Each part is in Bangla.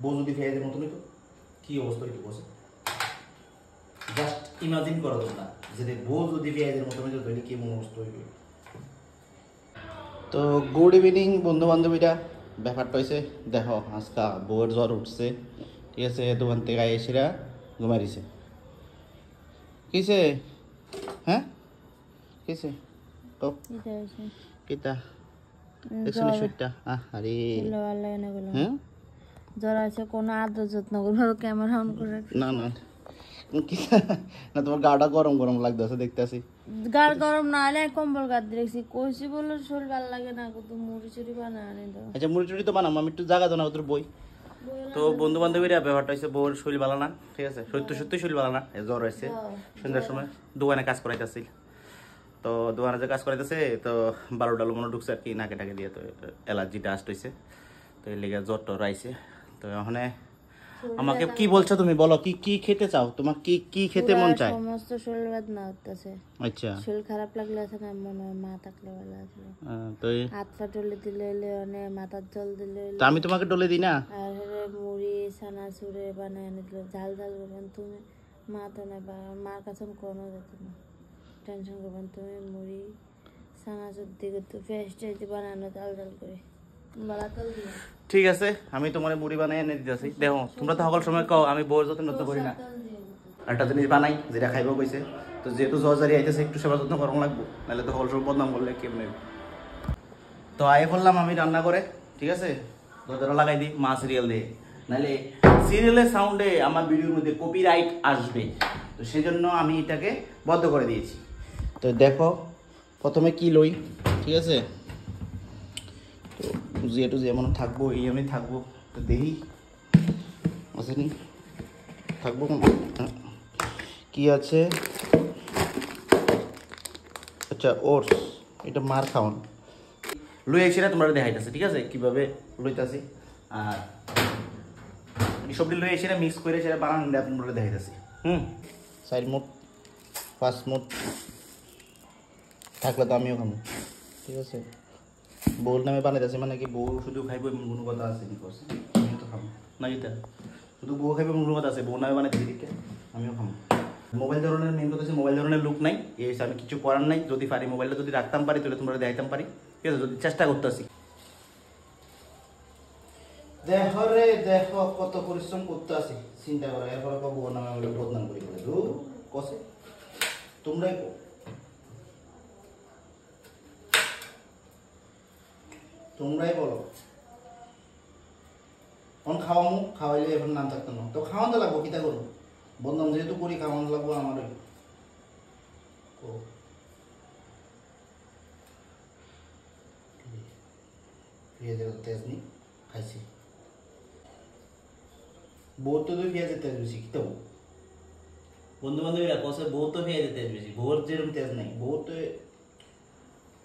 বউ যদি পেঁয়াজের মতন হইতো কি অবস্থা হইতো বসে? জাস্ট ইমাজিন করো তোমরা যে বউ যদি পেঁয়াজের মতন হইতো তাহলে কি অবস্থা হইতো। তো গুড ইভিনিং বন্ধু বান্ধবীরা, ব্যাপারটা হয়েছে দেখো আজকা বউয়ের জ্বর উঠছে, ঠিক আছে? দোকান থেকে এসেরা ঘুমাই দিছে। কিসে? হ্যাঁ কিসে? তো কিতা দেখছনি শরীরটা? আরে হ্যাঁ জ্বর আছে, কোনো আদর যত্ন করবো, ক্যামেরা অন করে না না না, তোমার গাটা গরম গরম লাগতেছে দেখতেছি। গার গরম না হলে কম্বল গাদ দিয়েছি, কইছি বলে শরীর ভালো লাগে না, কত মুড়ি চুরি বানানি তো। আচ্ছা মুড়ি টুড়ি তো বানাম, আমি একটু জায়গা দাও না তোর বই। তো বন্ধু বান্ধবীরা ব্যাপারটা হচ্ছে বউর শরীর ভালো না, ঠিক আছে? সত্যি শরীর ভালো না, জ্বর হয়েছে। সন্ধ্যার সময় দোকানে কাজ করাইতেছি, তো দোকানে যে কাজ করাইতেছে তো বারো ডালো মনে ঢুকছে আর কি নাকে টাকে দিয়ে, তো অ্যালার্জিটা আসতে হয়েছে, তো এর লেগে জ্বর টর আইছে। তো ওখানে আমাকে কি বলছো তুমি, বলো কি কি খেতে চাও, তোমার কি কি খেতে মন চায়? সমস্ত শরীর বেদনা হচ্ছে। আচ্ছা শরীর খারাপ লাগলে আছে না, মনে হয় মা থাকলে ভালো আছে। তো হাত পা ডলে দিলে মানে মাথার জল দিলে, তো আমি তোমাকে ডলে দিই না? আর মুড়ি ছানা চুরে বানায় এনে দিল, ঝাল ঝাল করবেন তুমি, মা তো না, মার কাছে কোনো যেত না, টেনশন করবেন তুমি। মুড়ি ছানা চুর দিকে তো পেস্ট বানানো ঝাল ঝাল করে ঠিক আছে, আমি তোমার মুড়ি বানাই এনে দিতেছি। দেখো তোমরা তো সকল সময় কও আমি বউর যত্ন করি না, একটা জিনিস বানাই যেটা খাইব কইছে। তো যেহেতু জ্বর জারি আইতেছে একটু সেবা যত্ন করা লাগবো, নাহলে তো সকল সময় বদনাম করলে কেমনে। তো আয় করলাম আমি রান্না করে, ঠিক আছে? দরজাটা লাগাই দিই মা সিরিয়াল দিয়ে, নাহলে সিরিয়ালের সাউন্ডে আমার ভিডিওর মধ্যে কপিরাইট আসবে, তো সেজন্য আমি এটাকে বন্ধ করে দিয়েছি। তো দেখো প্রথমে কি লই, ঠিক আছে? তো যেহেতু যেমন থাকবো এই আমি থাকবো, তো দেখি আসেনি থাকবো কি আছে। আচ্ছা ওটস, এটা মার খাওয়ান লই সেটা তোমরা দেখাইতেছে, ঠিক আছে? কিভাবে লইতেছি আর সবটি লই সেটা মিক্স করে সেটা বানান তোমরা দেখাইতেছি। সাইড মোট 5 মোট থাকলে তো আমিও খাবো, ঠিক আছে? বউর নামে বানাইতেছে মানে কি বউ শুধু খাইবো এমন কোনো কথা আছে? বিকজ আমিও তো খাবো না, এটা শুধু বউ খাইবো এমন কোনো কথা আছে? বউ নামে বানাইতেছি দিকে আমিও খাবো। মোবাইল ধরনের মেন কথা হচ্ছে মোবাইল ধরনের লুক নাই, এই আমি কিছু করার নাই। যদি পারি মোবাইলটা যদি রাখতাম পারি তাহলে তোমরা দেখাইতাম পারি, ঠিক আছে? যদি চেষ্টা করতেছি। দেখো রে দেখো কত পরিশ্রম করতে আসি, চিন্তা করো। এরপরে বউর নামে আমি বদনাম করি বলে কষে তোমরাই তোমরাই বলো এখন খাওয়ামু, খাওয়াইলে এখন নাম থাকতো না, তো খাওয়াতে লাগবো, কিতা করবো? বদনাম যেহেতু করি খাওয়ানো লাগবো আমার। পেঁয়াজের তেজ নি খাইছি, বউ তো পেঁয়াজের তেজ বেশি, কিতা বন্ধু বান্ধবীরা কষে বউ তো পেঁয়াজের তেজ বেশি, বউর যেরকম তেজ নাই, বউ তো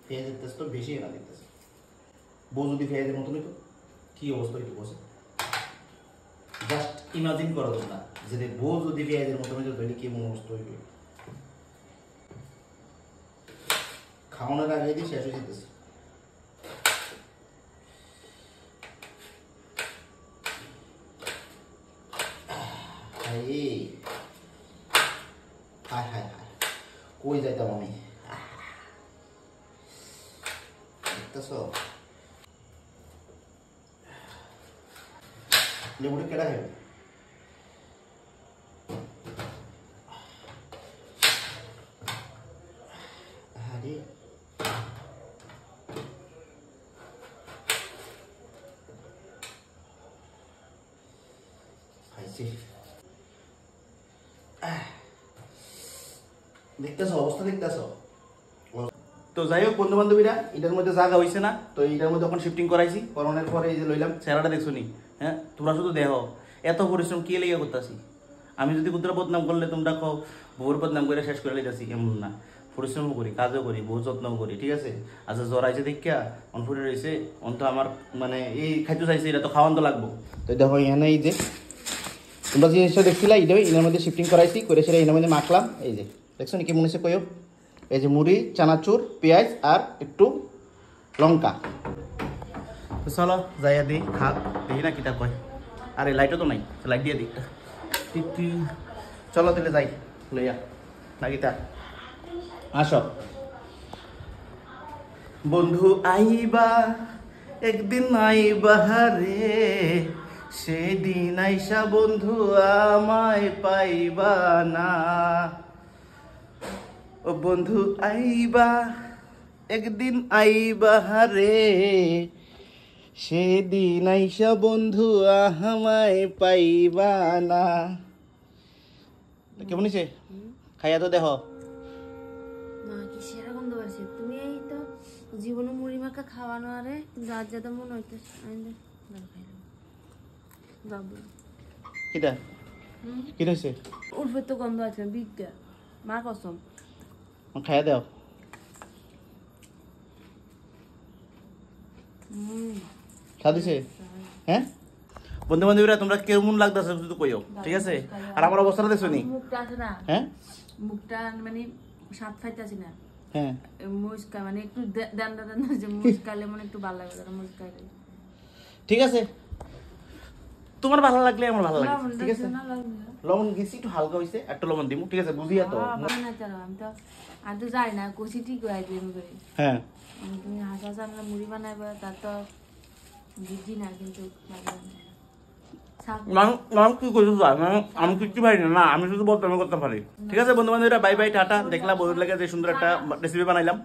পেঁয়াজের তেজ তো বেশি না দেখতেছে। বউ যদি পেঁয়াজের মতন হইতো কি অবস্থা হইতো বসে? জাস্ট ইমাজিন করো তোমরা যে বউ যদি পেঁয়াজের মতন হইতো তাহলে কি অবস্থা হইতো। খাওয়ানোর আগে দিয়ে শেষ হয়ে যেতেছে। হায় হায় হায় কই যাইতাম আমি, দেখতেছ? লেবুটা কেটে খাইবে? আরে খাইছি, দেখতেছ অবস্থা দেখতেছ? তো যাই হোক বন্ধু বান্ধবীরা, এটার মধ্যে জায়গা হয়েছে না, তো এটার মধ্যে এখন শিফটিং করাইছি। করোনার পরে এই যে লইলাম চেহারাটা দেখছো নি? হ্যাঁ তোমরা শুধু দেখো এত পরিশ্রম কে লেগে করতেছি। আমি যদি কুদ্রা বদনাম করলে তোমরা কো বউর বদনাম করে শেষ করে লেগেছি, এমন না। পরিশ্রমও করি, কাজও করি, বউ যত্নও করি, ঠিক আছে? আচ্ছা জ্বর আইছে দেখা অনফুটে রয়েছে, অন্ত আমার মানে এই খাইতে চাইছে, এটা তো খাওয়ান তো লাগবো। তো দেখো এখানে এই যে তোমরা জিনিসটা দেখছিলা এটা এটার মধ্যে শিফটিং করাইছি, করে সেটা এটার মধ্যে মাখলাম। এই যে দেখছো নি কি মনে হচ্ছে কয়ো? এই যে মুড়ি, চানাচুর, পেঁয়াজ আর একটু লঙ্কা। তো চলো যাইয়া দিই খাক, দেখি না কিটা কয়। আরে লাইটও তো নাই, লাইট দিয়ে দিই চলো তাহলে যাই লইয়া নাগিতা আসো। বন্ধু আইবা একদিন আইবা রে, সেদিন আইসা বন্ধু আমায় পাইবা না। ও বন্ধু আইবা একদিন আইবা রে, সেদিন আইসা বন্ধু আমায় পাইবা না। কেমন হয়েছে? খাইয়া তো দেখো। মা কি সেরকম তো পারছি, তুমি এই তো জীবনে মুড়ি মাখা খাওয়ানো আরে, কিন্তু আজ যাতে মনে হইতেছে বাবু কিটা কি হয়েছে? উর্ফের তো গন্ধ আছে বিজ্ঞা মা কসম। খাইয়া দাও। খাওয়া দিছে? হ্যাঁ বন্ধু বান্ধবীরা তোমরা কেমন লাগতেছে শুধু কইও, ঠিক আছে? আর আমার অবস্থাটা দেখছো নি? মুখটা আছে না, হ্যাঁ মুখটা মানে স্বাদ পাইতাছি না, হ্যাঁ মুস্কা মানে একটু দান্দা দান্দা যে মুস্কালে মানে একটু ভালো লাগে তারা মুস্কালে। ঠিক আছে, তোমার ভালো লাগলে আমার ভালো লাগে, ঠিক আছে? লবণ গেছি একটু হালকা হইছে, একটু লবণ দিমু, ঠিক আছে? বুঝিয়া তো। আমি তো যাই না কষি ঠিক হয়ে দিন করে। হ্যাঁ তুমি হাসা আমরা মুড়ি বানাইবে তার তো বুঝি না, কিন্তু কি করছো? আমি কিচ্ছু পারি না, আমি শুধু বলতে আমি করতে পারি। ঠিক আছে বন্ধু বান্ধবীরা, বাই বাই টাটা। দেখলাম বন্ধুর লাগে যে সুন্দর একটা রেসিপি বানাইলাম।